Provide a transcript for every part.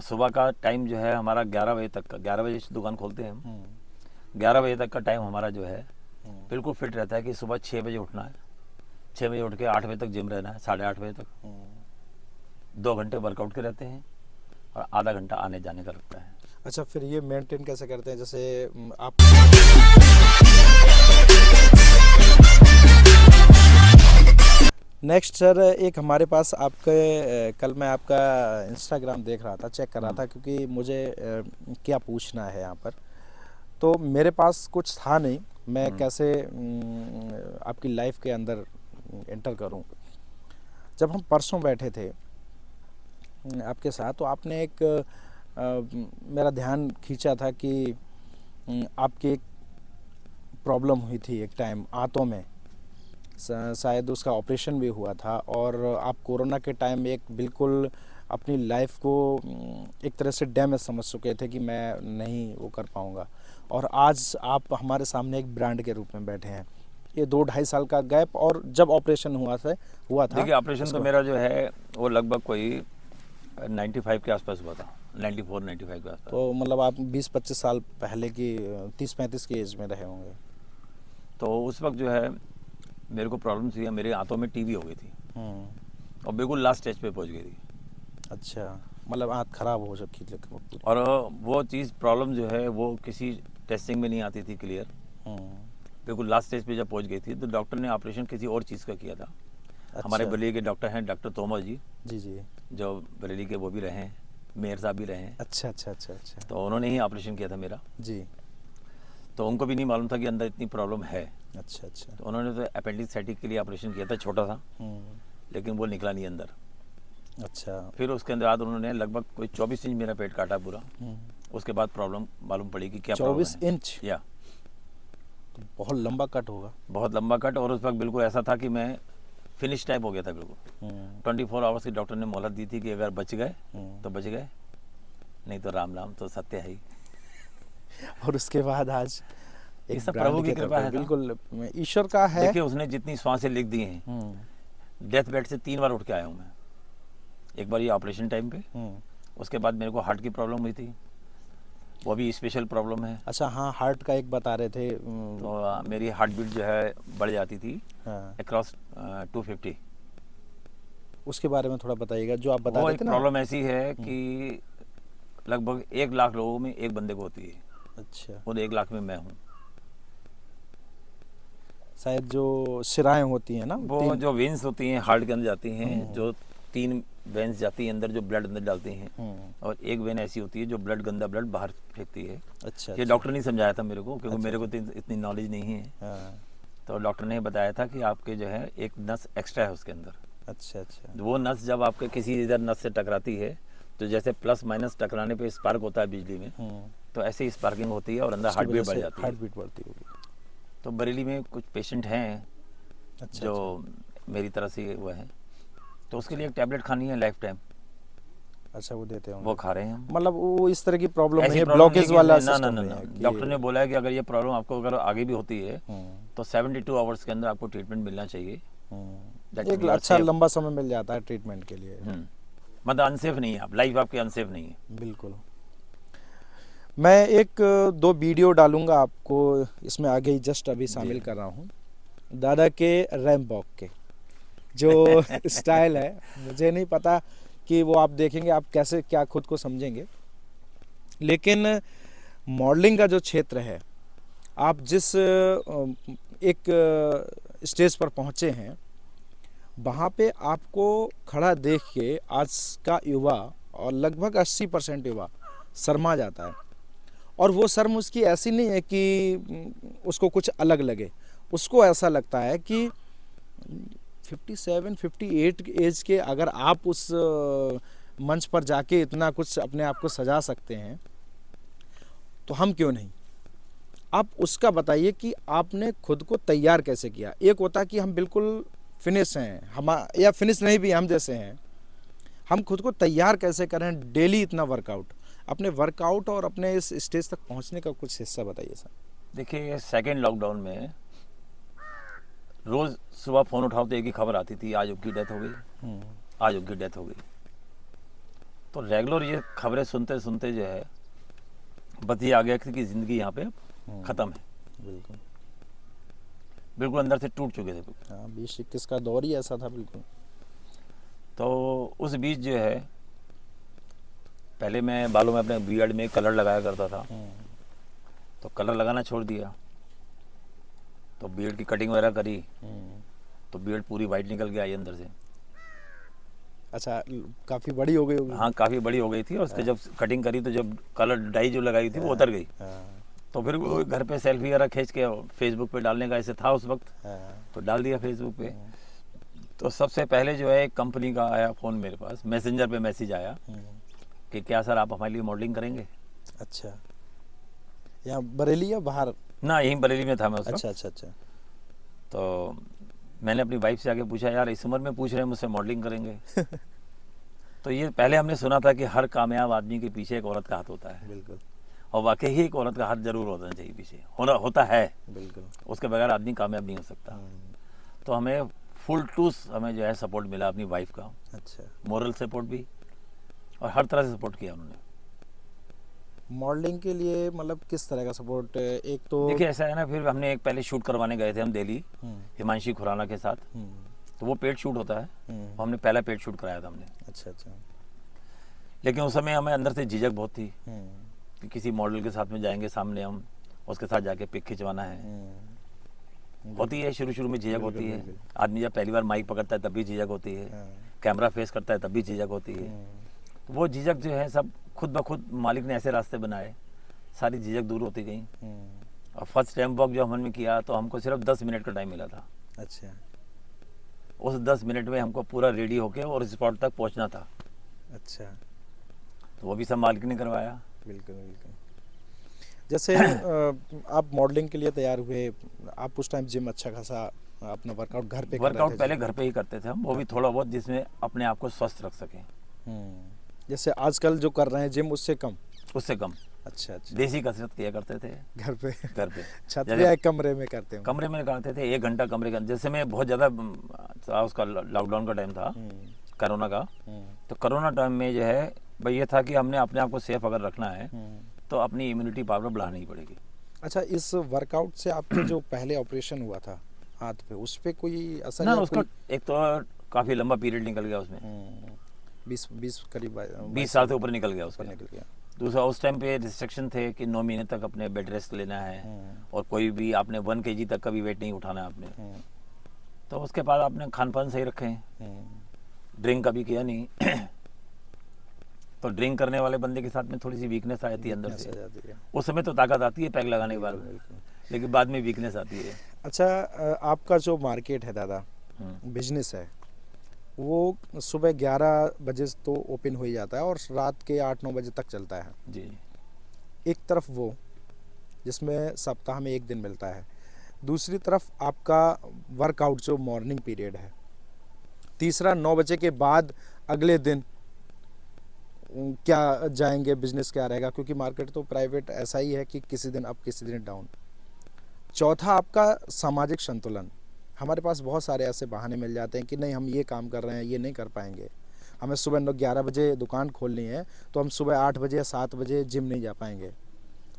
सुबह का टाइम जो है हमारा 11 बजे तक का, 11 बजे से दुकान खोलते हैं हम। 11 बजे तक का टाइम हमारा जो है बिल्कुल फिट रहता है कि सुबह 6 बजे उठना है, 6 बजे उठ के 8 बजे तक जिम रहना है, 8:30 बजे तक 2 घंटे वर्कआउट के रहते हैं और आधा घंटा आने जाने का लगता है। अच्छा, फिर ये मेंटेन कैसे करते हैं? जैसे आप नेक्स्ट सर, एक हमारे पास आपके कल मैं आपका इंस्टाग्राम देख रहा था, चेक कर रहा था, क्योंकि मुझे क्या पूछना है यहाँ पर। तो मेरे पास कुछ था नहीं, मैं कैसे आपकी लाइफ के अंदर एंटर करूँ। जब हम परसों बैठे थे आपके साथ, तो आपने एक मेरा ध्यान खींचा था कि आपकी एक प्रॉब्लम हुई थी एक टाइम आंतों में, शायद उसका ऑपरेशन भी हुआ था, और आप कोरोना के टाइम एक बिल्कुल अपनी लाइफ को एक तरह से डैमेज समझ चुके थे कि मैं नहीं वो कर पाऊँगा, और आज आप हमारे सामने एक ब्रांड के रूप में बैठे हैं। ये 2-2.5 साल का गैप, और जब ऑपरेशन हुआ था देखिए, ऑपरेशन तो मेरा जो है वो लगभग कोई 95 के आसपास हुआ था, 94-95 के आसपास। तो मतलब आप 20-25 साल पहले की 30-35 की एज में रहे होंगे। तो उस वक्त जो है मेरे को प्रॉब्लम थी, मेरे आंतों में टीबी हो गई थी और बिल्कुल लास्ट स्टेज पे पहुंच गई थी। अच्छा, मतलब आंत खराब हो चुकी थी। और वो चीज़ प्रॉब्लम जो है वो किसी टेस्टिंग में नहीं आती थी क्लियर, बिल्कुल लास्ट स्टेज पे जब पहुंच गई थी तो डॉक्टर ने ऑपरेशन किसी और चीज़ का किया था। अच्छा। हमारे बरेली के डॉक्टर हैं डॉक्टर तोमर जी, जी जी, जो बरेली के वो भी रहे हैं, मेयर साहब भी रहे हैं। अच्छा अच्छा अच्छा अच्छा। तो उन्होंने ही ऑपरेशन किया था मेरा। जी। तो उनको भी नहीं मालूम था कि अंदर इतनी प्रॉब्लम है। अच्छा अच्छा। तो उन्होंने तो अपेंडिसाइटिस के लिए ऑपरेशन किया था, छोटा था, लेकिन वो निकला नहीं अंदर। अच्छा। फिर उसके अंदर बाद उन्होंने लगभग कोई 24 इंच मेरा पेट काटा पूरा। उसके बाद प्रॉब्लम मालूम पड़ी कि क्या प्रॉब्लम है। 24 इंच? या तो बहुत लंबा कट होगा। बहुत लंबा कट, और उस वक्त बिल्कुल ऐसा था कि मैं फिनिश टाइप हो गया था बिल्कुल। 24 आवर्स की डॉक्टर ने मोहलत दी थी कि अगर बच गए तो बच गए, नहीं तो राम नाम तो सत्य है ही। और उसके बाद आज ये सब प्रभु की कृपा है, बिल्कुल ईश्वर का है। देखिए, उसने जितनी श्वासें लिख दी हैं, डेथ बेड से 3 बार उठ के आया हूँ मैं। एक बार ये ऑपरेशन टाइम पे, उसके बाद मेरे को हार्ट की प्रॉब्लम हुई थी, वो भी स्पेशल प्रॉब्लम है। अच्छा, हाँ, हार्ट का एक बता रहे थे। तो मेरी हार्ट बीट जो है बढ़ जाती थी अक्रॉस 250। उसके बारे में थोड़ा बताइएगा, जो आप बता रहे थे ना। प्रॉब्लम ऐसी है कि लगभग 1 लाख लोगों में एक बंदे को होती है। अच्छा। और 1 लाख में मैं हूँ। शायद जो शिराएं होती हैं ना, वो जो वेन्स होती हैं हार्ट के अंदर जाती हैं, जो 3 वेन्स जाती हैं अंदर, जो ब्लड अंदर डालती हैं, और एक वेन ऐसी होती है जो ब्लड, गंदा ब्लड बाहर फेंकती है। अच्छा। ये डॉक्टर ने समझाया था मेरे को, क्योंकि मेरे को तो इतनी नॉलेज नहीं है। तो डॉक्टर ने बताया था कि आपके जो है एक नस एक्स्ट्रा है उसके अंदर। अच्छा अच्छा। वो नस जब आपके किसी इधर नस से टकराती है, तो जैसे प्लस माइनस टकराने पे स्पार्क होता है बिजली में, तो ऐसे ही स्पार्किंग होती है और अंदर हार्ट बीट बढ़ जाती है। हार्ट बीट बढ़ती होगी। तो बरेली में कुछ पेशेंट हैं अच्छा, जो मेरी तरह से वो है, तो उसके लिए एक टैबलेट खानी है लाइफ टाइम। अच्छा, वो देते हैं, वो खा रहे हैं हम। मतलब वो इस तरह की प्रॉब्लम नहीं है, प्रॉब्लम ब्लॉकेज वाला ना, सिस्टम नहीं है। डॉक्टर ने बोला है कि अगर ये प्रॉब्लम आपको अगर आगे भी होती है तो 72 आवर्स के अंदर आपको ट्रीटमेंट मिलना चाहिए। एक अच्छा लंबा समय मिल जाता है ट्रीटमेंट के लिए। मतलब अनसेफ नहीं है, आप लाइफ आपकी अनसेफ नहीं है। बिल्कुल। मैं 1-2 वीडियो डालूंगा आपको, इसमें आगे ही जस्ट अभी शामिल कर रहा हूँ, दादा के रैंप वॉक के जो स्टाइल है। मुझे नहीं पता कि वो आप देखेंगे आप कैसे क्या खुद को समझेंगे, लेकिन मॉडलिंग का जो क्षेत्र है, आप जिस एक स्टेज पर पहुँचे हैं, वहाँ पे आपको खड़ा देख के आज का युवा, और लगभग 80% युवा शर्मा जाता है। और वो शर्म उसकी ऐसी नहीं है कि उसको कुछ अलग लगे, उसको ऐसा लगता है कि 57-58 एज के अगर आप उस मंच पर जाके इतना कुछ अपने आप को सजा सकते हैं, तो हम क्यों नहीं। आप उसका बताइए कि आपने खुद को तैयार कैसे किया। एक होता है कि हम बिल्कुल फिनिश हैं, हम या फिनिश नहीं भी हम जैसे हैं, हम खुद को तैयार कैसे करें डेली इतना वर्कआउट, अपने वर्कआउट और अपने इस स्टेज तक पहुंचने का कुछ हिस्सा बताइए सर। देखिए, सेकेंड लॉकडाउन में रोज़ सुबह फ़ोन उठाओ तो एक ही खबर आती थी, आज उनकी डेथ हो गई, आज उनकी डेथ हो गई। तो रेगुलर ये खबरें सुनते सुनते जो है बस ये आ गया कि ज़िंदगी यहाँ पे अब ख़त्म है, बिल्कुल। बिल्कुल अंदर से टूट चुके थे बिल्कुल। हाँ, 20-21 का दौर ही ऐसा था, बिल्कुल। तो उस बीच जो है पहले मैं बालों में अपने बियर्ड में कलर लगाया करता था, तो कलर लगाना छोड़ दिया, तो बियर्ड की कटिंग वगैरह करी तो बियर्ड पूरी वाइट निकल के आई अंदर से। अच्छा, काफ़ी बड़ी हो गई होगी। हाँ, काफ़ी बड़ी हो गई थी और उसके जब कटिंग करी तो जब कलर डाई जो लगाई थी वो उतर गई। हाँ, तो फिर वो घर पे सेल्फी वगैरह खींच के फेसबुक पे डालने का ऐसे था उस वक्त, हाँ, तो डाल दिया फेसबुक पे। तो सबसे पहले जो है एक कंपनी का आया फ़ोन मेरे पास, मैसेंजर पे मैसेज आया कि क्या सर आप हमारे लिए मॉडलिंग करेंगे। अच्छा, यहाँ बरेली या बाहर? ना, यहीं बरेली में था मैं उस वक्त। अच्छा अच्छा अच्छा। तो मैंने अपनी वाइफ से आके पूछा, यार इस उम्र में पूछ रहे हैं मुझसे मॉडलिंग करेंगे। तो ये पहले हमने सुना था कि हर कामयाब आदमी के पीछे एक औरत का हाथ होता है, बिल्कुल और वाकई ही एक औरत का हाथ जरूर होना चाहिए पीछे, होता है, बिल्कुल। उसके बगैर आदमी कामयाब नहीं हो सकता। तो हमें फुल टूस हमें जो है सपोर्ट मिला अपनी वाइफ का, अच्छा, मोरल सपोर्ट भी, और हर तरह से सपोर्ट किया उन्होंने। मॉडलिंग के लिए मतलब किस तरह का सपोर्ट? एक तो देखिए ऐसा है ना, फिर हमने एक पहले शूट करवाने गए थे हम दिल्ली, हिमांशी खुराना के साथ, तो वो पेड शूट होता है, तो हमने पहला पेड शूट कराया था हमने। अच्छा अच्छा। लेकिन उस समय हमें अंदर से झिझक बहुत थी कि किसी मॉडल के साथ में जाएंगे सामने हम, उसके साथ जाके पिक खिंचवाना है। होती है शुरू शुरू में झिझक होती है, आदमी जब पहली बार माइक पकड़ता है तब भी झिझक होती है, कैमरा फेस करता है तब भी झिझक होती है। तो वो झिझक जो है सब खुद ब खुद मालिक ने ऐसे रास्ते बनाए, सारी झिझक दूर होती गई। और फर्स्ट टाइम वॉक जो हमने किया तो हमको सिर्फ 10 मिनट का टाइम मिला था। अच्छा उस 10 मिनट में हमको पूरा रेडी होके और स्पॉट तक पहुंचना था, अच्छा। तो वो भी सब मालिक ने करवाया। बिल्कुल बिल्कुल। जैसे आप मॉडलिंग के लिए तैयार हुए, आप उस टाइम जिम अच्छा खासा अपना वर्कआउट घर पे कर रहे वर्कआउट थे? पहले घर पे ही करते थे हम, वो भी थोड़ा बहुत जिसमें अपने आप को स्वस्थ रख सकें। जैसे आजकल जो कर रहे हैं जिम उससे कम? उससे कम अच्छा अच्छा। देसी कसरत किया करते थे घर पे? घर पे छत पे जैसे या कमरे में करते हैं? कमरे में करते थे, 1 घंटा कमरे का। जैसे मैं बहुत ज़्यादा था, उसका लॉकडाउन का टाइम था, कोरोना का। तो कोरोना टाइम में जो है भाई ये था कि हमने अपने आप को सेफ अगर रखना है तो अपनी इम्यूनिटी पावर बढ़ानी ही पड़ेगी। अच्छा, इस वर्कआउट से आपके जो पहले ऑपरेशन हुआ था हाथ पे, उस पे कोई असर ना या उसका कोई? एक तो काफ़ी लंबा पीरियड निकल गया उसमें, 20 करीब 20 साल से ऊपर निकल गया ऊपर उसका। निकल गया। दूसरा उस टाइम पे रिस्ट्रिक्शन थे कि 9 महीने तक अपने बेड रेस्ट लेना है, और कोई भी आपने 1 kg तक का भी वेट नहीं उठाना है आपने। तो उसके बाद आपने खान पान सही रखे, ड्रिंक कभी किया नहीं। तो ड्रिंक करने वाले बंदे के साथ में थोड़ी सी वीकनेस आ जाती है अंदर से। उस समय तो ताकत आती है पैक लगाने के बाद, लेकिन बाद में वीकनेस आती है। अच्छा, आपका जो मार्केट है दादा, बिजनेस है, वो सुबह 11 बजे तो ओपन हो ही जाता है और रात के 8-9 बजे तक चलता है जी। एक तरफ वो जिसमें सप्ताह में 1 दिन मिलता है, दूसरी तरफ आपका वर्कआउट जो मॉर्निंग पीरियड है, तीसरा 9 बजे के बाद अगले दिन क्या जाएंगे, बिजनेस क्या रहेगा, क्योंकि मार्केट तो प्राइवेट ऐसा ही है कि किसी दिन अप किसी दिन डाउन। चौथा आपका सामाजिक संतुलन। हमारे पास बहुत सारे ऐसे बहाने मिल जाते हैं कि नहीं हम ये काम कर रहे हैं, ये नहीं कर पाएंगे, हमें सुबह 11 बजे दुकान खोलनी है तो हम सुबह 8 बजे या 7 बजे जिम नहीं जा पाएंगे,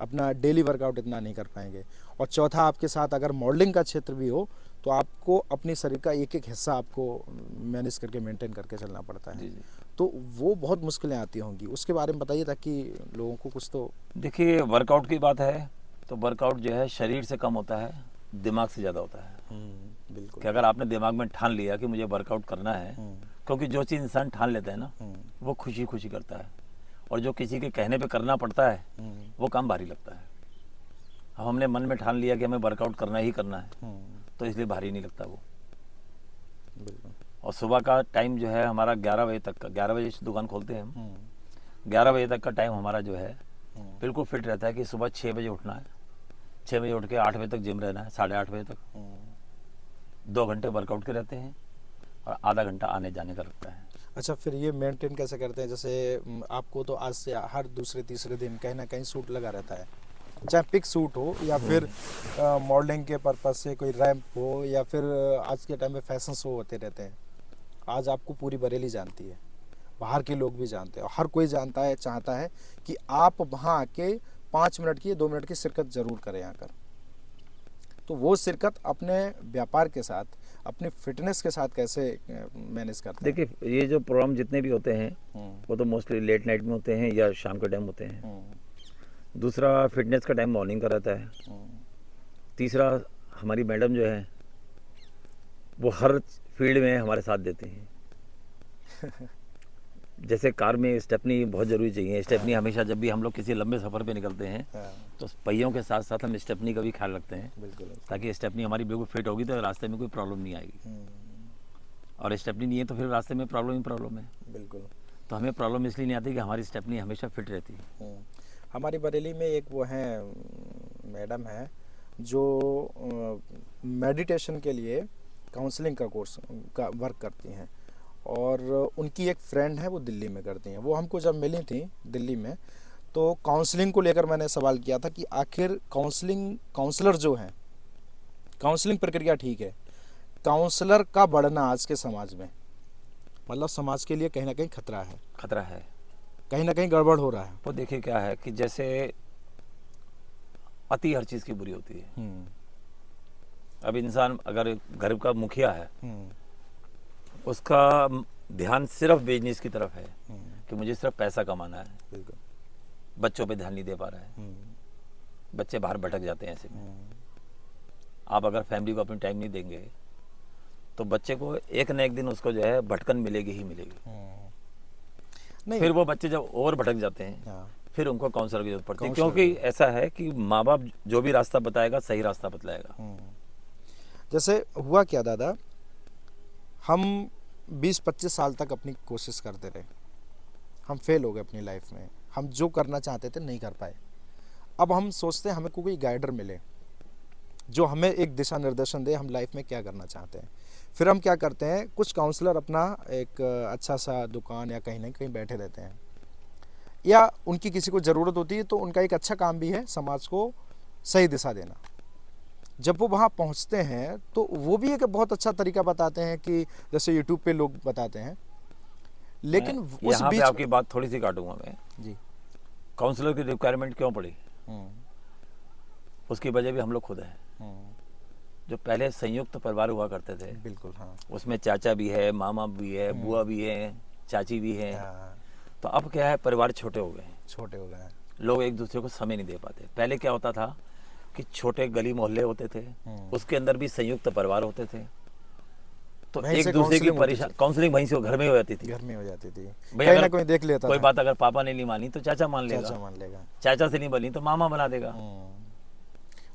अपना डेली वर्कआउट इतना नहीं कर पाएंगे। और चौथा, आपके साथ अगर मॉडलिंग का क्षेत्र भी हो तो आपको अपने शरीर का एक एक हिस्सा आपको मैनेज करके मेंटेन करके चलना पड़ता है। जी जी। तो वो बहुत मुश्किलें आती होंगी, उसके बारे में बताइए ताकि लोगों को कुछ तो। देखिए वर्कआउट की बात है तो वर्कआउट जो है शरीर से कम होता है, दिमाग से ज़्यादा होता है। बिल्कुल। कि अगर आपने दिमाग में ठान लिया कि मुझे वर्कआउट करना है, क्योंकि जो चीज़ इंसान ठान लेता है ना वो खुशी खुशी करता है, और जो किसी के कहने पे करना पड़ता है वो काम भारी लगता है। अब हमने मन में ठान लिया कि हमें वर्कआउट करना ही करना है, तो इसलिए भारी नहीं लगता वो। बिल्कुल। और सुबह का टाइम जो है हमारा 11 बजे तक का, 11 बजे से दुकान खोलते हैं हम, 11 बजे तक का टाइम हमारा जो है बिल्कुल फिट रहता है कि सुबह 6 बजे उठना है, 6 बजे उठ के 8 बजे तक जिम रहना है, 8:30 बजे तक 2 घंटे वर्कआउट के रहते हैं और आधा घंटा आने जाने का लगता है। अच्छा, फिर ये मेंटेन कैसे करते हैं? जैसे आपको तो आज से हर दूसरे तीसरे दिन कहीं ना कहीं सूट लगा रहता है, चाहे पिक सूट हो या फिर मॉडलिंग के पर्पज से कोई रैंप हो, या फिर आज के टाइम में फैशन शो होते रहते हैं। आज आपको पूरी बरेली जानती है, बाहर के लोग भी जानते हैं, हर कोई जानता है, चाहता है कि आप वहाँ आके 5 मिनट की 2 मिनट की शिरकत ज़रूर करें आकर। तो वो शिरकत अपने व्यापार के साथ, अपनी फिटनेस के साथ कैसे मैनेज करते हैं? देखिए, ये जो प्रोग्राम जितने भी होते हैं हम्म, वो तो मोस्टली लेट नाइट में होते हैं या शाम के टाइम होते हैं। दूसरा, फिटनेस का टाइम मॉर्निंग का रहता है। तीसरा, हमारी मैडम जो है वो हर फील्ड में हमारे साथ देते हैं। जैसे कार में स्टेपनी बहुत ज़रूरी चाहिए। स्टेपनी हमेशा जब भी हम लोग किसी लंबे सफ़र पे निकलते हैं हाँ, तो पहियों के साथ साथ हम स्टेपनी का भी ख्याल रखते हैं, बिल्कुल। ताकि स्टेपनी हमारी बिल्कुल फिट होगी तो रास्ते में कोई प्रॉब्लम नहीं आएगी। और स्टेपनी नहीं है तो फिर रास्ते में प्रॉब्लम ही प्रॉब्लम है। बिल्कुल। तो हमें प्रॉब्लम इसलिए नहीं आती कि हमारी स्टेपनी हमेशा फिट रहती है। हमारी बरेली में एक वो हैं मैडम है जो मेडिटेशन के लिए काउंसलिंग का कोर्स का वर्क करती हैं, और उनकी एक फ्रेंड है वो दिल्ली में करती हैं। वो हमको जब मिली थी दिल्ली में, तो काउंसलिंग को लेकर मैंने सवाल किया था कि आखिर काउंसलर जो हैं, काउंसलिंग प्रक्रिया ठीक है, काउंसलर का बढ़ना आज के समाज में, मतलब समाज के लिए कहीं ना कहीं खतरा है, खतरा है। कहीं ना कहीं गड़बड़ हो रहा है। वो देखिए क्या है कि जैसे अति हर चीज़ की बुरी होती है। अब इंसान अगर घर का मुखिया है, उसका ध्यान सिर्फ बिजनेस की तरफ है कि मुझे सिर्फ पैसा कमाना है, बिल्कुल। बच्चों पे ध्यान नहीं दे पा रहा है, बच्चे बाहर भटक जाते हैं। ऐसे में आप अगर फैमिली को अपनी टाइम नहीं देंगे तो बच्चे को एक न एक दिन उसको जो है भटकन मिलेगी ही मिलेगी। नहीं, फिर वो बच्चे जब और भटक जाते हैं हाँ, फिर उनको काउंसलर की जरूरत पड़ती है, काउंसलर क्योंकि ऐसा है कि माँ बाप जो भी रास्ता बताएगा सही रास्ता बतलाएगा। जैसे हुआ क्या दादा, हम 20-25 साल तक अपनी कोशिश करते रहे, हम फेल हो गए अपनी लाइफ में, हम जो करना चाहते थे नहीं कर पाए। अब हम सोचते हैं हमें कोई गाइडर मिले जो हमें एक दिशा निर्देशन दे, हम लाइफ में क्या करना चाहते हैं। फिर हम क्या करते हैं, कुछ काउंसलर अपना एक अच्छा सा दुकान या कहीं ना कहीं बैठे रहते हैं, या उनकी किसी को ज़रूरत होती है तो उनका एक अच्छा काम भी है समाज को सही दिशा देना। जब वो वहाँ पहुँचते हैं तो वो भी एक बहुत अच्छा तरीका बताते हैं कि जैसे यूट्यूब पे लोग बताते हैं, लेकिन उस यहाँ पे बीच आपकी बात थोड़ी सी काटूंगा मैं। जी। काउंसलर की रिक्वायरमेंट क्यों पड़ी, उसकी वजह भी हम लोग खुद हैं। जो पहले संयुक्त परिवार हुआ करते थे, बिल्कुल, हाँ, उसमें चाचा भी है, मामा भी है, बुआ भी है, चाची भी है। हाँ, तो अब क्या है, परिवार छोटे हो गए हैं, छोटे हो गए हैं। लोग एक दूसरे को समय नहीं दे पाते। पहले क्या होता था कि छोटे गली मोहल्ले होते थे, उसके अंदर भी संयुक्त परिवार होते थे, तो वहीं एक से दूसरे की काउंसलिंग होती परेशान काउंसलिंग वहीं से घर में हो जाती थी। घर में हो जाती थी, भाई कहीं ना अगर कोई देख लेता कोई था, बात अगर पापा ने नहीं मानी तो चाचा मान लेगा, चाचा मान लेगा। चाचा से नहीं बनी तो मामा बना देगा।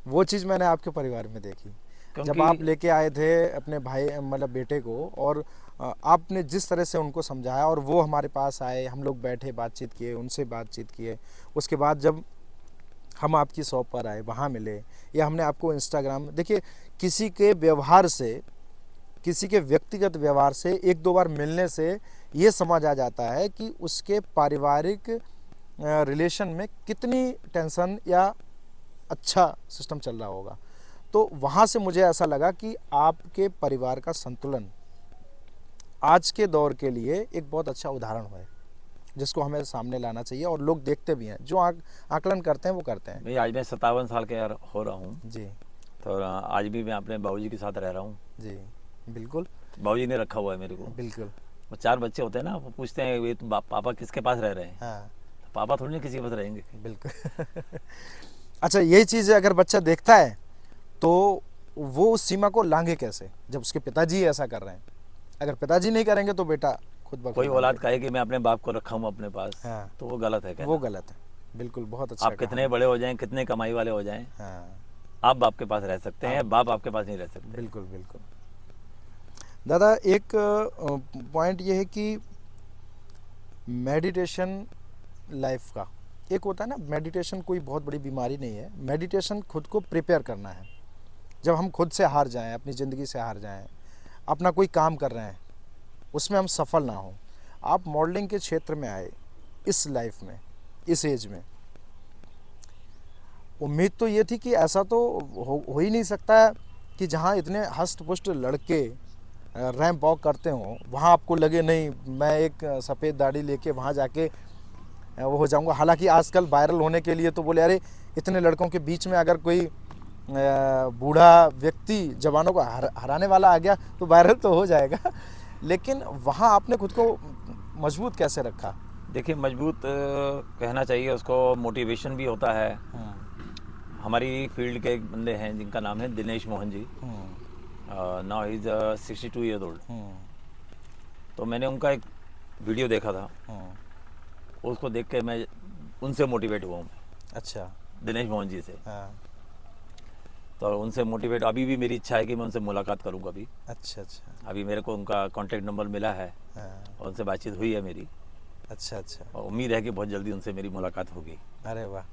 वो चीज़ मैंने आपके परिवार में देखी, जब क्योंकि आप लेके आए थे अपने भाई मतलब बेटे को, और आपने जिस तरह से उनको समझाया और वो हमारे पास आए, हम लोग बैठे बातचीत किए, उनसे बातचीत किए, उसके बाद जब हम आपकी शॉप पर आए वहाँ मिले, या हमने आपको इंस्टाग्राम, देखिए किसी के व्यवहार से, किसी के व्यक्तिगत व्यवहार से 1-2 बार मिलने से ये समझ आ जाता है कि उसके पारिवारिक रिलेशन में कितनी टेंशन या अच्छा सिस्टम चल रहा होगा। तो वहाँ से मुझे ऐसा लगा कि आपके परिवार का संतुलन आज के दौर के लिए एक बहुत अच्छा उदाहरण है, जिसको हमें सामने लाना चाहिए, और लोग देखते भी हैं, जो आकलन करते हैं वो करते हैं। भाई आज मैं 57 साल का यार हो रहा हूँ, जी तो आज भी मैं अपने बाबूजी के साथ रह रहा हूँ। जी, बिल्कुल बाबूजी ने रखा हुआ है मेरे को। बिल्कुल, वो 4 बच्चे होते हैं ना, वो पूछते हैं ये तो पापा किसके पास रह रहे हैं, हाँ, तो पापा थोड़ी ना किसी के पास रहेंगे। बिल्कुल। अच्छा, यही चीज़ अगर बच्चा देखता है तो वो उस सीमा को लांघे कैसे, जब उसके पिताजी ऐसा कर रहे हैं? अगर पिताजी नहीं करेंगे तो बेटा खुद ब खुद कोई औलाद लांघेगा। कहे कि मैं अपने बाप को रखा हूँ अपने पास, हाँ, तो वो गलत है। वो गलत है, बिल्कुल, बहुत अच्छा आप कितने बड़े हो जाएं, कितने कमाई वाले हो जाएं, हाँ, आप बाप के पास रह सकते हैं, बाप आपके पास नहीं रह सकते। बिल्कुल बिल्कुल। दादा, एक पॉइंट ये है कि मेडिटेशन लाइफ का एक होता है ना, मेडिटेशन कोई बहुत बड़ी बीमारी नहीं है, मेडिटेशन खुद को प्रिपेयर करना है। जब हम खुद से हार जाएं, अपनी ज़िंदगी से हार जाएं, अपना कोई काम कर रहे हैं उसमें हम सफल ना हो, आप मॉडलिंग के क्षेत्र में आए, इस लाइफ में, इस एज में, उम्मीद तो ये थी कि ऐसा तो हो ही नहीं सकता कि जहाँ इतने हष्ट पुष्ट लड़के रैंप वॉक करते हो, वहाँ आपको लगे नहीं मैं एक सफ़ेद दाढ़ी लेके वहाँ जाके वो हो जाऊंगा। हालांकि आजकल वायरल होने के लिए तो बोले अरे इतने लड़कों के बीच में अगर कोई बूढ़ा व्यक्ति जवानों को हराने वाला आ गया तो वायरल तो हो जाएगा। लेकिन वहाँ आपने खुद को मजबूत कैसे रखा? देखिए, मजबूत कहना चाहिए उसको, मोटिवेशन भी होता है। हमारी फील्ड के एक बंदे हैं जिनका नाम है Dinesh Mohan ji. Now is 62 year old. तो मैंने उनका एक वीडियो देखा था, उसको देख के मैं उनसे मोटिवेट हुआ हूँ। अच्छा। दिनेश मोहन जी से। हाँ। तो उनसे मोटिवेट अभी भी मेरी इच्छा है कि मैं उनसे मुलाकात करूँ कभी। अच्छा अच्छा। अभी मेरे को उनका कांटेक्ट नंबर मिला है हाँ। और उनसे बातचीत हुई है मेरी, अच्छा अच्छा। और उम्मीद है कि बहुत जल्दी उनसे मेरी मुलाकात होगी। अरे वाह।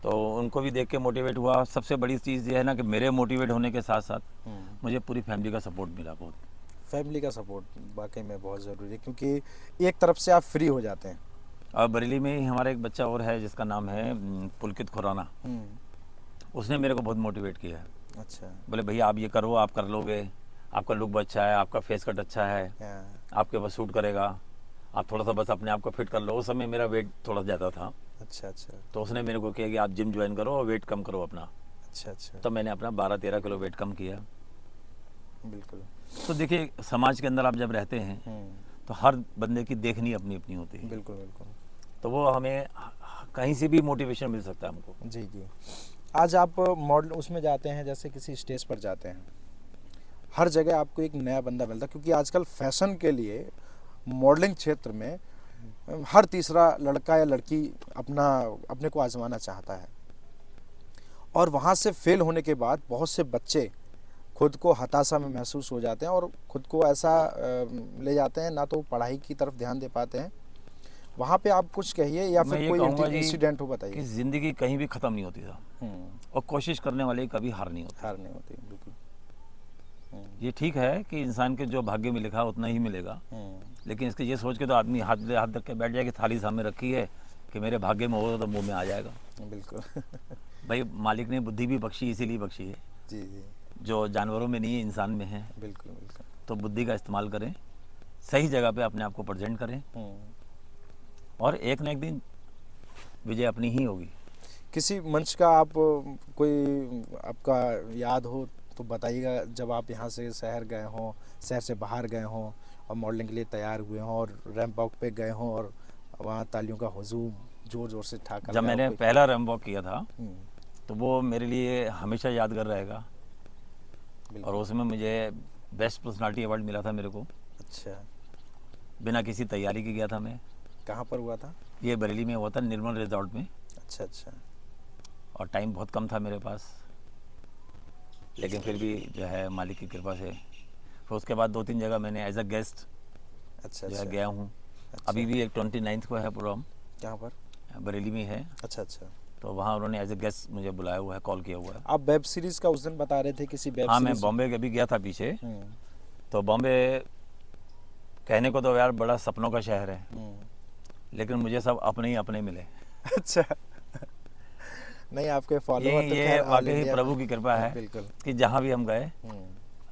तो उनको भी देख के मोटिवेट हुआ। सबसे बड़ी चीज़ ये है ना कि मेरे मोटिवेट होने के साथ साथ मुझे पूरी फैमिली का सपोर्ट मिला बहुत। फैमिली का सपोर्ट वाकई में बहुत ज़रूरी है, क्योंकि एक तरफ से आप फ्री हो जाते हैं। और बरेली में ही हमारा एक बच्चा और है जिसका नाम है पुलकित खुराना। उसने मेरे को बहुत मोटिवेट किया है। अच्छा। बोले भैया आप ये करो, आप कर लोगे, आपका लुक बहुत अच्छा है, आपका फेस कट अच्छा है, आपके बस सूट करेगा, आप थोड़ा सा बस अपने आप को फिट कर लो। उस समय मेरा वेट थोड़ा ज़्यादा था। अच्छा अच्छा। तो उसने मेरे को किया कि आप जिम ज्वाइन करो और वेट कम करो अपना। अच्छा अच्छा। तो मैंने अपना 12-13 किलो वेट कम किया। बिल्कुल। तो देखिए, समाज के अंदर आप जब रहते हैं तो हर बंदे की देखनी अपनी अपनी होती है। बिल्कुल बिल्कुल। तो वो हमें कहीं से भी मोटिवेशन मिल सकता है हमको। जी जी। आज आप मॉडल उसमें जाते हैं, जैसे किसी स्टेज पर जाते हैं, हर जगह आपको एक नया बंदा मिलता है, क्योंकि आजकल फैशन के लिए मॉडलिंग क्षेत्र में हर तीसरा लड़का या लड़की अपने को आजमाना चाहता है। और वहाँ से फेल होने के बाद बहुत से बच्चे खुद को हताशा में महसूस हो जाते हैं और खुद को ऐसा ले जाते हैं, ना तो पढ़ाई की तरफ ध्यान दे पाते हैं। वहाँ पे आप कुछ कहिए, या मैं फिर ये कोई कहूँगा जी इंसिडेंट हो कि बताइए। ज़िंदगी कहीं भी ख़त्म नहीं होती था, और कोशिश करने वाले की कभी हार नहीं होती। हार नहीं होती, बिल्कुल। ये ठीक है कि इंसान के जो भाग्य में लिखा उतना ही मिलेगा, लेकिन इसके ये सोच के तो आदमी हाथ रख के बैठ जाए कि थाली सामने रखी है कि मेरे भाग्य में होगा तो मुंह में आ जाएगा। बिल्कुल। भाई मालिक ने बुद्धि भी बख्शी, इसीलिए बख्शी है, जी जी। जो जानवरों में नहीं है इंसान में है। बिल्कुल बिल्कुल। तो बुद्धि का इस्तेमाल करें, सही जगह पे अपने आप को प्रेजेंट करें, और एक न एक दिन विजय अपनी ही होगी। किसी मंच का आप कोई आपका याद हो तो बताइएगा, जब आप यहाँ से शहर गए हों, शहर से बाहर गए हों और मॉडलिंग के लिए तैयार हुए हों और रैंप वॉक पे गए हों और वहाँ तालियों का हुजूम जोर जोर से ठाकर जब लगा मैंने कोई। पहला रैंप वॉक किया था तो वो मेरे लिए हमेशा यादगार रहेगा, और उसमें मुझे बेस्ट पर्सनालिटी अवार्ड मिला था मेरे को। अच्छा। बिना किसी तैयारी के गया था मैं। कहाँ पर हुआ था? ये बरेली में हुआ था, निर्मल रिजॉर्ट में। अच्छा अच्छा। और टाइम बहुत कम था मेरे पास, लेकिन फिर भी जो है मालिक की कृपा से फिर उसके बाद 2-3 जगह मैंने एज अ गेस्ट अच्छा जो है अच्छा। गया हूँ। अच्छा। अभी भी एक 29 को है प्रोग्राम, कहाँ पर? बरेली में है। अच्छा अच्छा। तो वहाँ उन्होंने एज ए गेस्ट मुझे बुलाया हुआ है, कॉल किया हुआ है। आप वेब सीरीज़ का उस दिन बता रहे थे, किसी वेब हाँ, सीरीज़? मैं बॉम्बे के भी गया था पीछे। तो बॉम्बे कहने को तो यार बड़ा सपनों का शहर है, लेकिन मुझे सब अपने ही अपने मिले। अच्छा। नहीं, आपके फॉलोअर तो ये खैर ऑल वाकई इंडिया प्रभु में। की कृपा है बिल्कुल। कि जहाँ भी हम गए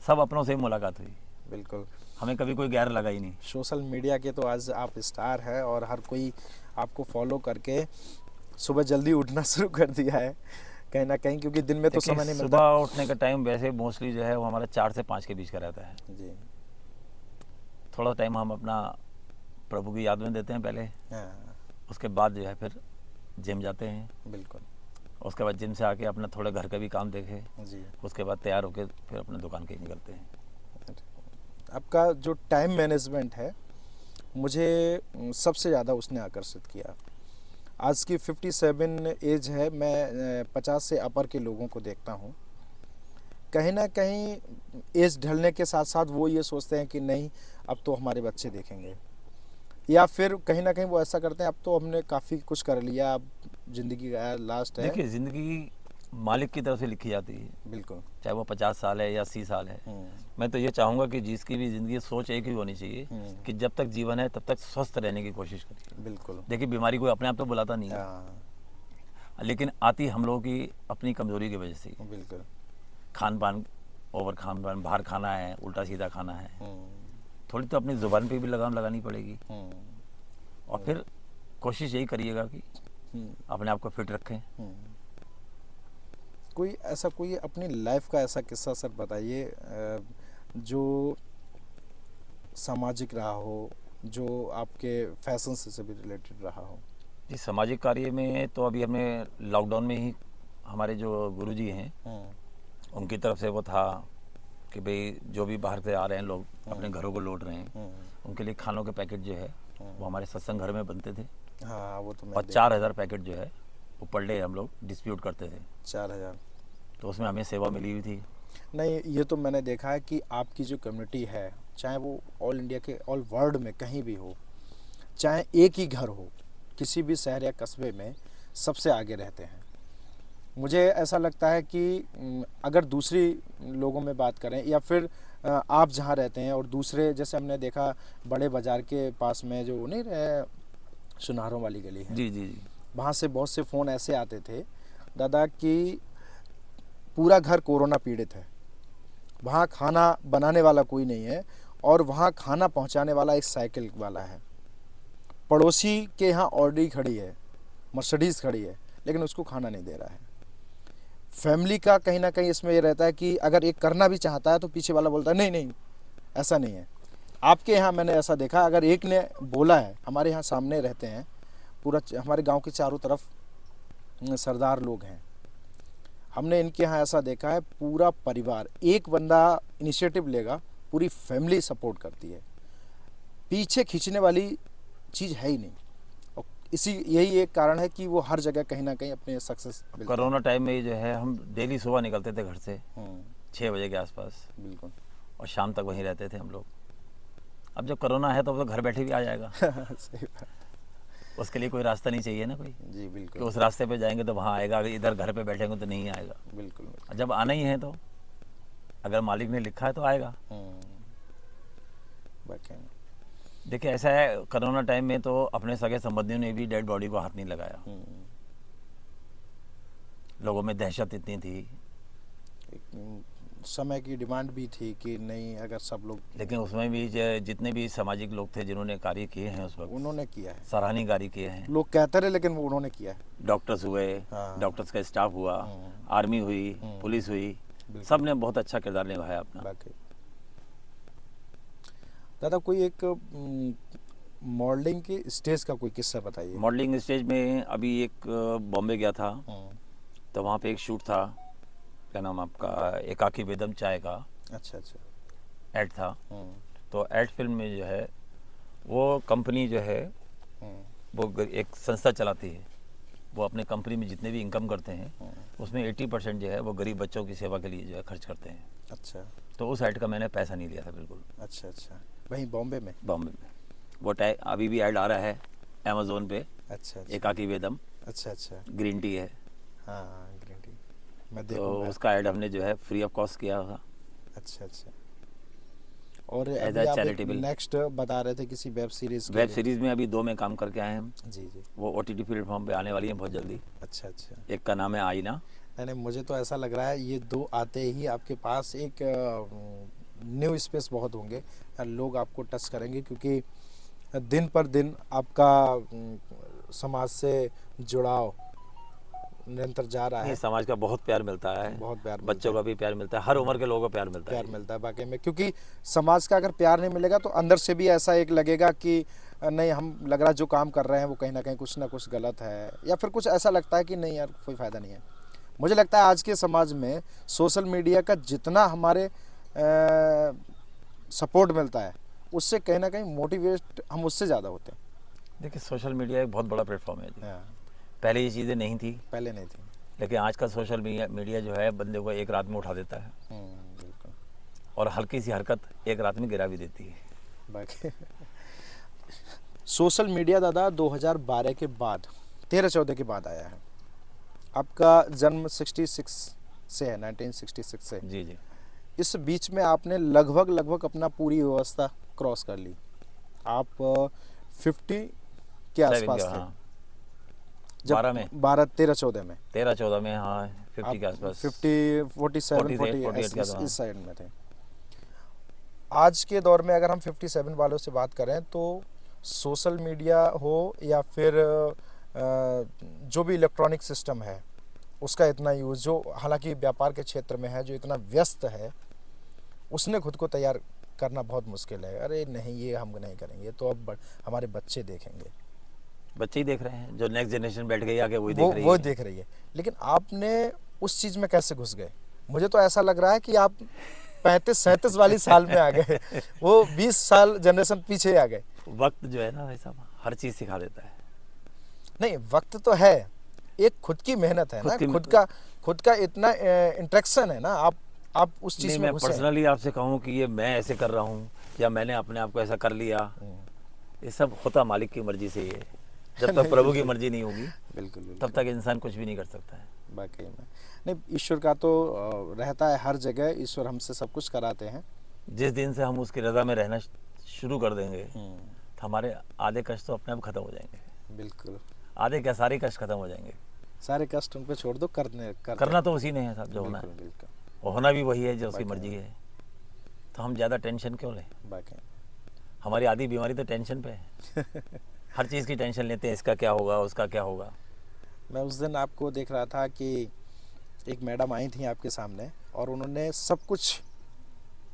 सब अपनों से ही मुलाकात हुई, बिल्कुल। हमें कभी कोई गैर लगा ही नहीं। सोशल मीडिया के तो आज आप स्टार हैं और हर कोई आपको फॉलो करके सुबह जल्दी उठना शुरू कर दिया है कहीं ना कहीं, क्योंकि दिन में तो देखिए, समय नहीं मिलता। सुबह उठने का टाइम वैसे मोस्टली जो है वो हमारा 4 से 5 के बीच का रहता है। जी। थोड़ा टाइम हम अपना प्रभु की याद में देते हैं पहले, हाँ। उसके बाद जो है फिर जिम जाते हैं। बिल्कुल। उसके बाद जिम से आके अपना थोड़ा घर का भी काम देखे, जी। उसके बाद तैयार होके फिर अपने दुकान के निकलते हैं। आपका जो टाइम मैनेजमेंट है, मुझे सबसे ज़्यादा उसने आकर्षित किया। आज की 57 एज है, मैं 50 से अपर के लोगों को देखता हूँ, कहीं ना कहीं एज ढलने के साथ साथ वो ये सोचते हैं कि नहीं अब तो हमारे बच्चे देखेंगे, या फिर कहीं ना कहीं वो ऐसा करते हैं अब तो हमने काफ़ी कुछ कर लिया, अब ज़िंदगी का लास्ट है। देखिए, ज़िंदगी मालिक की तरफ से लिखी जाती है, बिल्कुल। चाहे वो 50 साल है या 80 साल है। मैं तो ये चाहूँगा कि जिसकी भी ज़िंदगी सोच एक ही होनी चाहिए कि जब तक जीवन है तब तक स्वस्थ रहने की कोशिश करिए। बिल्कुल। देखिए, बीमारी कोई अपने आप तो बुलाता नहीं है, हाँ। लेकिन आती हम लोगों की अपनी कमज़ोरी की वजह से। बिल्कुल। खान पान ओवर खान बाहर खाना है, उल्टा सीधा खाना है, थोड़ी तो अपनी जुबान पे भी लगाम लगानी पड़ेगी। और फिर कोशिश यही करिएगा कि अपने आप को फिट रखें। कोई अपनी लाइफ का ऐसा किस्सा सर बताइए जो सामाजिक रहा हो, जो आपके फैशन से भी रिलेटेड रहा हो। जी, सामाजिक कार्य में तो अभी हमने लॉकडाउन में ही हमारे जो गुरुजी हैं उनकी तरफ से वो था कि भाई जो भी बाहर से आ रहे हैं लोग अपने घरों को लौट रहे हैं, उनके लिए खानों के पैकेट जो है वो हमारे सत्संग घर में बनते थे। हाँ, वो तो मैं और 4000 पैकेट जो है वो पर डे हम लोग डिस्ट्रीब्यूट करते थे। 4000। तो उसमें हमें सेवा मिली हुई थी। नहीं, ये तो मैंने देखा है कि आपकी जो कम्युनिटी है, चाहे वो ऑल इंडिया के ऑल वर्ल्ड में कहीं भी हो, चाहे एक ही घर हो, किसी भी शहर या कस्बे में सबसे आगे रहते हैं। मुझे ऐसा लगता है कि अगर दूसरी लोगों में बात करें या फिर आप जहाँ रहते हैं और दूसरे, जैसे हमने देखा बड़े बाज़ार के पास में जो नहीं रहे सुनारों वाली गली है, जी जी जी, वहाँ से बहुत से फ़ोन ऐसे आते थे दादा कि पूरा घर कोरोना पीड़ित है, वहाँ खाना बनाने वाला कोई नहीं है और वहाँ खाना पहुँचाने वाला एक साइकिल वाला है, पड़ोसी के यहाँ ऑडी खड़ी है, मर्सिडीज़ खड़ी है, लेकिन उसको खाना नहीं दे रहा है। फैमिली का कहीं ना कहीं इसमें ये रहता है कि अगर एक करना भी चाहता है तो पीछे वाला बोलता है नहीं नहीं ऐसा नहीं है। आपके यहाँ मैंने ऐसा देखा, अगर एक ने बोला है, हमारे यहाँ सामने रहते हैं, पूरा हमारे गांव के चारों तरफ सरदार लोग हैं, हमने इनके यहाँ ऐसा देखा है पूरा परिवार, एक बंदा इनिशिएटिव लेगा पूरी फैमिली सपोर्ट करती है, पीछे खींचने वाली चीज़ है ही नहीं। और यही एक कारण है कि वो हर जगह कहीं ना कहीं अपने सक्सेस। कोरोना टाइम में जो है हम डेली सुबह निकलते थे घर से 6 बजे के आसपास, बिल्कुल, और शाम तक वहीं रहते थे हम लोग। अब जब कोरोना है तो अब तो घर बैठे भी आ जाएगा। सही बात, उसके लिए कोई रास्ता नहीं चाहिए ना कोई, जी कि बिल्कुल, उस रास्ते पे जाएंगे तो वहाँ आएगा, इधर घर पे बैठेंगे तो नहीं आएगा। बिल्कुल, और जब आना ही है तो अगर मालिक ने लिखा है तो आएगा। बाकी देखिए ऐसा है, कोरोना टाइम में तो अपने सगे संबंधियों ने भी डेड बॉडी को हाथ नहीं लगाया। लोगों में दहशत इतनी थी, एक समय की डिमांड भी थी कि नहीं, अगर सब लोग, लेकिन उसमें भी जितने भी सामाजिक लोग थे जिन्होंने कार्य किए हैं उस वक्त, उन्होंने किया है। सराहनीय कार्य किए हैं। लोग कहते रहे लेकिन वो उन्होंने किया है। डॉक्टर्स हुए, हाँ। डॉक्टर्स का स्टाफ हुआ, आर्मी हुई, पुलिस हुई, सब ने बहुत अच्छा किरदार निभाया अपना। बाकी दादा कोई एक मॉडलिंग की स्टेज का कोई किस्सा बताइए। मॉडलिंग स्टेज में अभी एक बॉम्बे गया था, तो वहाँ पे एक शूट था, क्या नाम आपका, एकाकी वेदम चाय का अच्छा अच्छा ऐड था। तो ऐड फिल्म में जो है वो कंपनी जो है वो एक संस्था चलाती है, वो अपने कंपनी में जितने भी इनकम करते हैं उसमें 80% जो है वो गरीब बच्चों की सेवा के लिए जो है खर्च करते हैं। अच्छा, तो उस ऐड का मैंने पैसा नहीं लिया था बिल्कुल। अच्छा अच्छा, वहीं बॉम्बे में? बॉम्बे में वो अभी भी ऐड आ रहा है अमेज़ोन पे। अच्छा अच्छा, एकाकी वेदम, अच्छा अच्छा, ग्रीन टी है। हाँ ग्रीन टी मैं तो देखूंगा। उसका ऐड हमने जो है फ्री ऑफ कॉस्ट किया था। अच्छा अच्छा, और As अभी a आप charitable। नेक्स्ट बता रहे थे किसी वेब सीरीज के वेब लिए। सीरीज़ में अभी 2 में काम करके आए हैं हम, जी जी, वो OTT प्लेटफॉर्म पे आने वाली है बहुत जल्दी। अच्छा अच्छा। एक का नाम है आईना। नहीं, मुझे तो ऐसा लग रहा है ये 2 आते ही आपके पास एक न्यू स्पेस बहुत होंगे, लोग आपको टच करेंगे, क्योंकि दिन पर दिन आपका समाज से जुड़ाव निरंतर जा रहा है। ये समाज का बहुत प्यार मिलता है, बहुत प्यार मिलता बच्चों का भी प्यार मिलता है, हर उम्र के लोगों को प्यार मिलता प्यार है। मिलता है वाकई में, क्योंकि समाज का अगर प्यार नहीं मिलेगा तो अंदर से भी ऐसा एक लगेगा कि नहीं, हम लग रहा जो काम कर रहे हैं वो कहीं ना कहीं कुछ ना कुछ गलत है, या फिर कुछ ऐसा लगता है कि नहीं यार कोई फ़ायदा नहीं है। मुझे लगता है आज के समाज में सोशल मीडिया का जितना हमारे सपोर्ट मिलता है उससे कहीं ना कहीं मोटिवेट हम उससे ज़्यादा होते हैं। देखिए सोशल मीडिया एक बहुत बड़ा प्लेटफॉर्म है जी। हाँ, पहले ये चीज़ें नहीं थी, पहले नहीं थी। लेकिन आज का सोशल मीडिया जो है बंदे को एक रात में उठा देता है, बिल्कुल, और हल्की सी हरकत एक रात में गिरा भी देती है। बाकी सोशल मीडिया दादा 2012 के बाद, 13-14 के बाद आया है। आपका जन्म 66 से है, 1966 से। जी जी, इस बीच में आपने लगभग अपना पूरी व्यवस्था क्रॉस कर ली। आप 50 के आसपास थे। हाँ। जब 12 में 12 13 14 में 13-14 में, हाँ 50 के आप आसपास 50 47 48 40 48 का था। इस साइड में थे। आज के दौर में अगर हम 57 वालों से बात करें तो सोशल मीडिया हो या फिर जो भी इलेक्ट्रॉनिक सिस्टम है उसका इतना यूज़, जो हालांकि व्यापार के क्षेत्र में है, जो इतना व्यस्त है, उसने खुद को तैयार करना बहुत मुश्किल है। अरे नहीं, ये हम नहीं करेंगे, तो अब हमारे बच्चे देखेंगे, बच्चे ही देख रहे हैं, जो नेक्स्ट जनरेशन बैठ गई आगे वही वो देख रही वो है। देख रही है। लेकिन आपने उस चीज़ में कैसे घुस गए? मुझे तो ऐसा लग रहा है कि आप 35-37 वाली साल में आ गए, वो 20 साल जनरेशन पीछे आ गए। वक्त जो है ना भाई साहब हर चीज़ सिखा देता है। नहीं, वक्त तो है, एक खुद की मेहनत है खुद ना, की खुद का इतना इंटरेक्शन है ना, आप उस नहीं, चीज़ में मैं घुसे हैं। पर्सनली आपसे कहूँ कि ये मैं ऐसे कर रहा हूँ या मैंने अपने आप को ऐसा कर लिया, ये सब होता मालिक की मर्जी से ही है। जब तक नहीं, प्रभु की बिल्कुल। मर्जी नहीं होगी बिल्कुल तब बिल्कुल, तक इंसान कुछ भी नहीं कर सकता है। वाकई में। नहीं, ईश्वर का तो रहता है हर जगह, ईश्वर हमसे सब कुछ कराते हैं। जिस दिन से हम उसकी रज़ा में रहना शुरू कर देंगे तो हमारे आधे कष्ट तो अपने आप खत्म हो जाएंगे। बिल्कुल, आधे क्या, सारे कष्ट खत्म हो जाएंगे। सारे कष्ट उन पे छोड़ दो, करना तो उसी ने है साहब, जो होना है बिल्कुल, और होना भी वही है जो उसकी बाकी मर्जी है। तो हम ज़्यादा टेंशन क्यों लें? बाकी हमारी आधी बीमारी तो टेंशन पे है। हर चीज़ की टेंशन लेते हैं, इसका क्या होगा, उसका क्या होगा। मैं उस दिन आपको देख रहा था कि एक मैडम आई थी आपके सामने और उन्होंने सब कुछ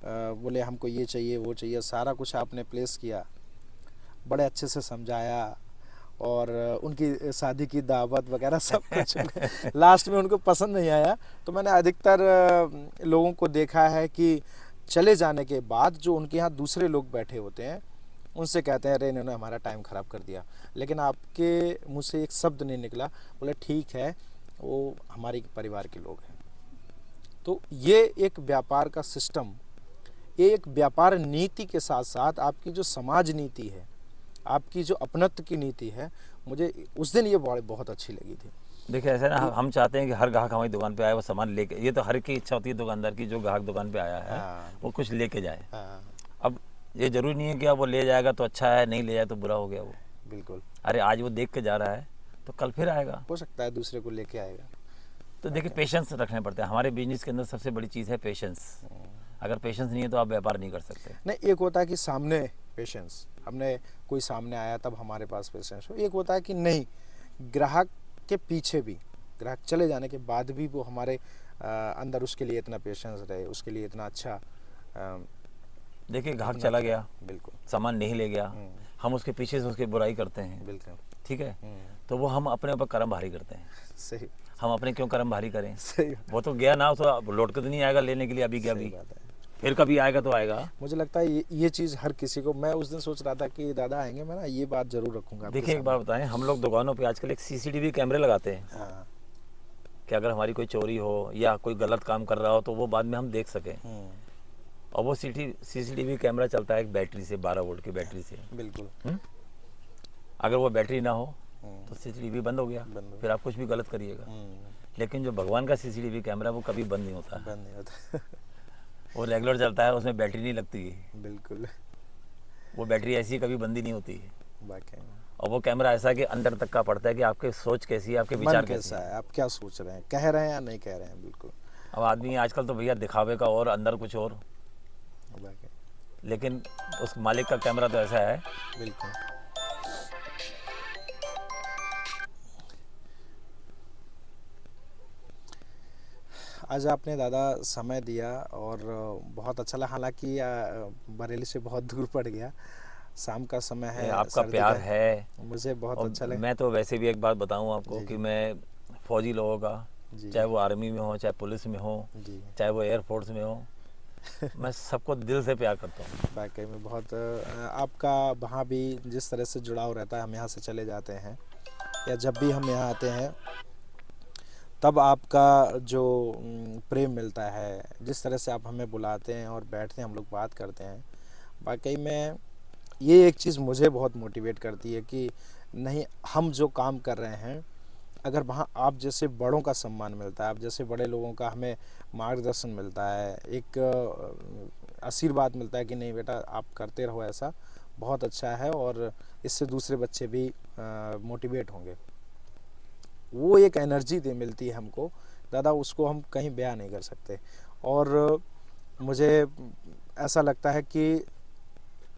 बोले हमको ये चाहिए वो चाहिए, सारा कुछ आपने प्लेस किया, बड़े अच्छे से समझाया और उनकी शादी की दावत वगैरह सब कुछ लास्ट में उनको पसंद नहीं आया। तो मैंने अधिकतर लोगों को देखा है कि चले जाने के बाद जो उनके यहाँ दूसरे लोग बैठे होते हैं उनसे कहते हैं अरे इन्होंने हमारा टाइम ख़राब कर दिया, लेकिन आपके मुँह से एक शब्द नहीं निकला, बोले ठीक है वो हमारे परिवार के लोग हैं। तो ये एक व्यापार का सिस्टम, ये एक व्यापार नीति के साथ साथ आपकी जो समाज नीति है, आपकी जो अपनत्व की नीति है, मुझे उस दिन ये बहुत अच्छी लगी थी। देखिए ऐसा ना, हम चाहते हैं कि हर ग्राहक हमारी दुकान पे आए वो सामान लेके, ये तो हर की इच्छा होती है दुकानदार की, जो ग्राहक दुकान पे आया है हाँ, वो कुछ लेके जाए। हाँ, अब ये जरूरी नहीं है कि अब वो ले जाएगा तो अच्छा है, नहीं ले जाए तो बुरा हो गया वो। बिल्कुल, अरे आज वो देख के जा रहा है तो कल फिर आएगा। हो सकता है दूसरे को लेके आएगा। तो देखिए पेशेंस रखने पड़ते हैं। हमारे बिजनेस के अंदर सबसे बड़ी चीज़ है पेशेंस। अगर पेशेंस नहीं है तो आप व्यापार नहीं कर सकते। नहीं, एक होता है कि सामने पेशेंस, हमने कोई सामने आया तब हमारे पास पेशेंस हो, एक होता है कि नहीं, ग्राहक के पीछे भी, ग्राहक चले जाने के बाद भी वो हमारे अंदर उसके लिए इतना पेशेंस रहे, उसके लिए इतना अच्छा। देखिए ग्राहक चला गया, बिल्कुल, सामान नहीं ले गया, हम उसके पीछे से उसकी बुराई करते हैं, बिल्कुल, ठीक है, तो वो हम अपने ऊपर कर्म भारी करते हैं। सही, हम अपने क्यों कर्म भारी करें? सही, वो तो गया ना, तो लौट के तो नहीं आएगा लेने के लिए, अभी क्या सही भी, बात है। फिर कभी आएगा तो आएगा। मुझे लगता है ये चीज़ हर किसी को, मैं उस दिन सोच रहा था कि दादा आएंगे, मैं ना ये बात जरूर रखूंगा आपके देखिए एक बात बताएं, हम लोग दुकानों पे आजकल एक सीसीटीवी कैमरे लगाते हैं सामने। हाँ, कि अगर हमारी कोई चोरी हो या कोई गलत काम कर रहा हो तो वो बाद में हम देख सकें। और वो सीसीटीवी कैमरा चलता है एक बैटरी से, 12 वोल्ट की बैटरी से। बिल्कुल, अगर वो बैटरी ना हो तो सीसीटीवी बंद हो गया, बंद हो फिर आप कुछ भी गलत करिएगा। लेकिन जो भगवान का सीसीटीवी कैमरा वो कभी बंद नहीं होता है, बंद नहीं होता। वो रेगुलर चलता है, उसमें बैटरी नहीं लगती है। बिल्कुल, वो बैटरी ऐसी कभी बंद ही नहीं होती है। वाकई में। और वो कैमरा ऐसा कि अंदर तक का पड़ता है कि आपकी सोच कैसी है, आपके मन विचार कैसे कैसा हैं। है, आप क्या सोच रहे हैं, कह रहे हैं या नहीं कह रहे हैं। बिल्कुल, अब आदमी आजकल तो भैया दिखावे का और अंदर कुछ और, वाकई, लेकिन उस मालिक का कैमरा तो ऐसा है। बिल्कुल। आज आपने दादा समय दिया और बहुत अच्छा लगा, हालांकि बरेली से बहुत दूर पड़ गया, शाम का समय है, ये आपका सर्दी प्यार का है। मुझे बहुत और अच्छा लगा। मैं तो वैसे भी एक बात बताऊं आपको जी, कि जी। मैं फौजी लोगों का, जी, चाहे वो आर्मी में हो, चाहे पुलिस में हो, जी, चाहे वो एयरफोर्स में हो, मैं सबको दिल से प्यार करता हूँ। वाकई में बहुत आपका वहाँ भी जिस तरह से जुड़ाव रहता है, हम यहाँ से चले जाते हैं या जब भी हम यहाँ आते हैं तब आपका जो प्रेम मिलता है, जिस तरह से आप हमें बुलाते हैं और बैठते हैं, हम लोग बात करते हैं, वाकई में ये एक चीज़ मुझे बहुत मोटिवेट करती है कि नहीं, हम जो काम कर रहे हैं, अगर वहाँ आप जैसे बड़ों का सम्मान मिलता है, आप जैसे बड़े लोगों का हमें मार्गदर्शन मिलता है, एक आशीर्वाद मिलता है कि नहीं बेटा आप करते रहो, ऐसा बहुत अच्छा है और इससे दूसरे बच्चे भी मोटिवेट होंगे। वो एक एनर्जी दे मिलती है हमको दादा, उसको हम कहीं बयां नहीं कर सकते। और मुझे ऐसा लगता है कि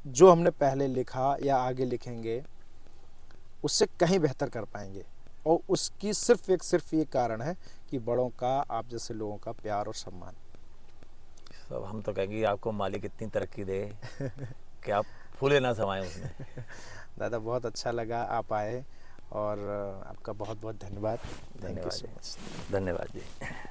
जो हमने पहले लिखा या आगे लिखेंगे उससे कहीं बेहतर कर पाएंगे, और उसकी सिर्फ ये कारण है कि बड़ों का, आप जैसे लोगों का प्यार और सम्मान। सब हम तो कहेंगे आपको मालिक इतनी तरक्की दे कि आप फूले ना समाये उसमें। दादा बहुत अच्छा लगा आप आए, और आपका बहुत बहुत धन्यवाद। थैंक यू धन्यवाद सो जी, मच। धन्यवाद जी।